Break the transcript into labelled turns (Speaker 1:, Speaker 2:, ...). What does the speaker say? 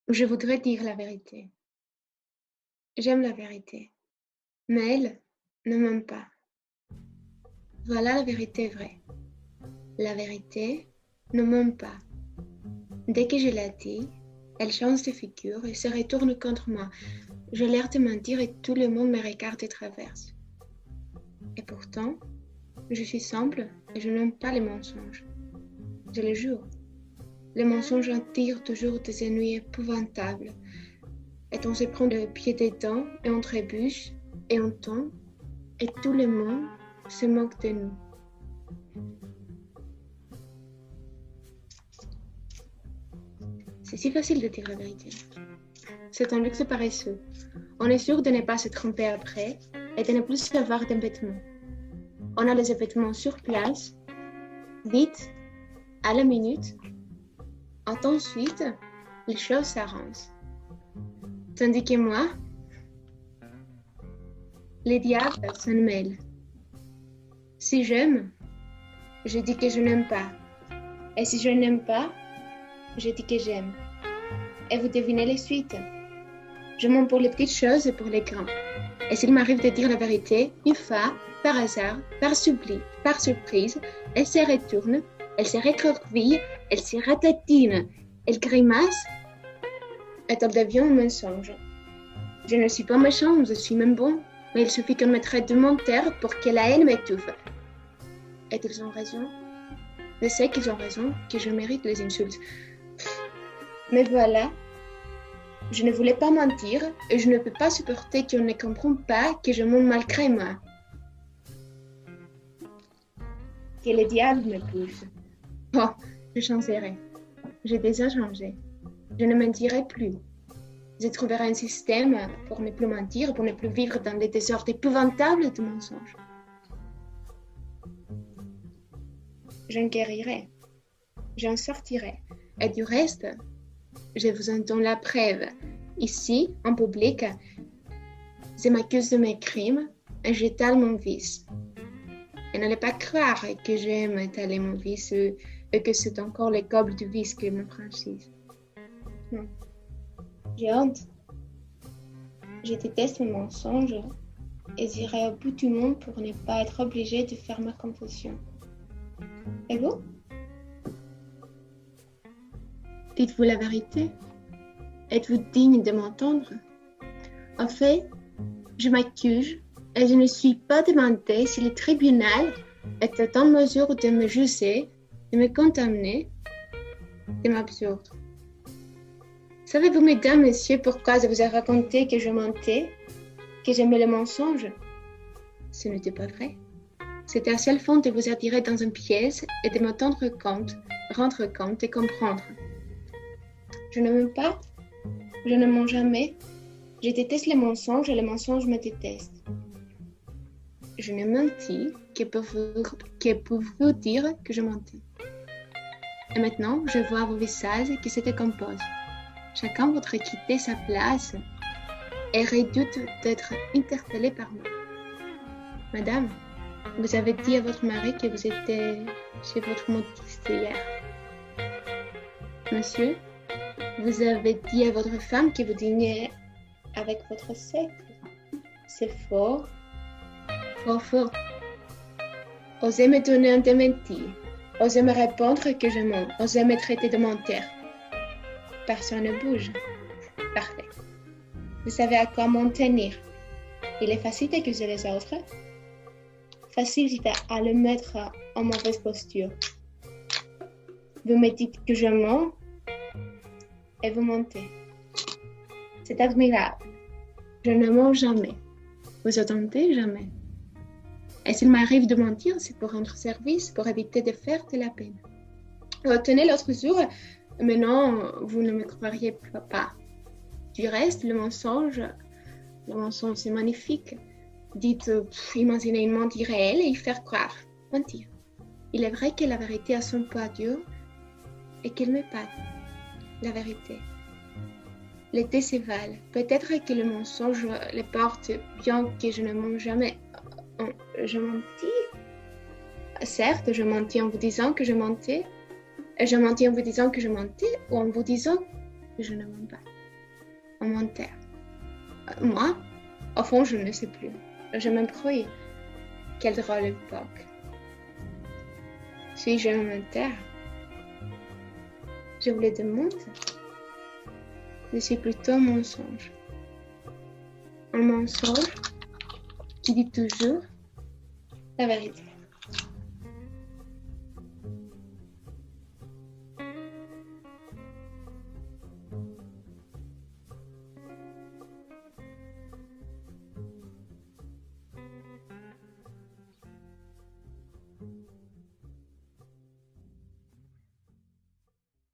Speaker 1: Je voudrais dire la vérité. J'aime la vérité, mais elle ne m'aime pas. Voilà la vérité vraie. La vérité ne m'aime pas. Dès que je la dis, elle change de figure et se retourne contre moi. J'ai l'air de mentir et tout le monde me regarde de travers. Et pourtant, je suis simple et je n'aime pas les mensonges. Je le jure. Les mensonges en tirent toujours des ennuis épouvantables. Et on se prend le pied dedans et on trébuche et on tombe et tout le monde se moque de nous. C'est si facile de dire la vérité. C'est un luxe paresseux. On est sûr de ne pas se tromper après et de ne plus avoir d'embêtements. On a les vêtements sur place, vite, à la minute, et ensuite, les choses s'arrangent. Tandis que moi, les diables s'en mêlent. Si j'aime, je dis que je n'aime pas. Et si je n'aime pas, je dis que j'aime. Et vous devinez les suites. Je mens pour les petites choses et pour les grands. Et s'il m'arrive de dire la vérité, une fois, par hasard, par surprise, elle se retourne, elle se recroqueville, elle se ratatine, elle grimace, et elle devient un mensonge. Je ne suis pas méchant, je suis même bon, mais il suffit qu'on me traite de menteur pour que la haine m'étouffe. Et ils ont raison. Je sais qu'ils ont raison, que je mérite les insultes. Mais voilà, je ne voulais pas mentir et je ne peux pas supporter qu'on ne comprenne pas que je mens malgré moi. Que le diable me pousse. Oh, je changerai. J'ai déjà changé. Je ne mentirai plus. Je trouverai un système pour ne plus mentir, pour ne plus vivre dans des désordres épouvantables de mensonges. J'en guérirai. J'en sortirai. Et du reste, je vous en donne la preuve. Ici, en public, je m'accuse de mes crimes et j'étale mon vice. Et n'allez pas croire que j'aime étaler mon vice et que c'est encore les câbles du vice qui me franchissent. Non. J'ai honte. Je déteste mes mensonges et j'irai au bout du monde pour ne pas être obligée de faire ma confession. Et vous? Dites-vous la vérité? Êtes-vous digne de m'entendre? En fait, je m'accuse et je ne suis pas demandée si le tribunal est en mesure de me juger, de me condamner. C'est absurde. Savez-vous, mesdames, messieurs, pourquoi je vous ai raconté que je mentais, que j'aimais le mensonge? Ce n'était pas vrai. C'était à seule fin de vous attirer dans une pièce et de me rendre compte et comprendre. Je ne m'aime pas, je ne mens jamais, je déteste les mensonges et les mensonges me détestent. Je ne mentis que pour vous dire que je mentais. Et maintenant, je vois vos visages qui se décomposent. Chacun voudrait quitter sa place et redoute d'être interpellé par moi. Madame, vous avez dit à votre mari que vous étiez chez votre modiste hier. Monsieur, vous avez dit à votre femme que vous dîniez avec votre secte. C'est faux. Faux. Osez me donner un démenti. Osez me répondre que je mens. Osez me traiter de menteur. Personne ne bouge. Parfait. Vous savez à quoi m'en tenir. Il est facile d'accuser les autres. Facile à le mettre en mauvaise posture. Vous me dites que je mens et vous mentez. C'est admirable. Je ne mens jamais. Vous entendez jamais. Et s'il m'arrive de mentir, c'est pour rendre service, pour éviter de faire de la peine. Tenez l'autre jour, mais non, vous ne me croiriez pas. Du reste, le mensonge c'est magnifique. Dites, imaginez une mentille réelle et y faire croire. Mentir. Il est vrai que la vérité a son poids dur et qu'elle m'épate. La vérité. L'été s'évale. Peut-être que le mensonge le porte bien que je ne mens jamais. Je mentis. Certes, je mentis en vous disant que je mentais. Je mentis en vous disant que je mentais ou en vous disant que je ne mens pas. on menteur. Moi, au fond, je ne sais plus. Je m'embrouille. Quelle drôle d'époque. Suis-je un menteur? Je vous le demande. Je suis plutôt un mensonge. Un mensonge qui dit toujours la vérité.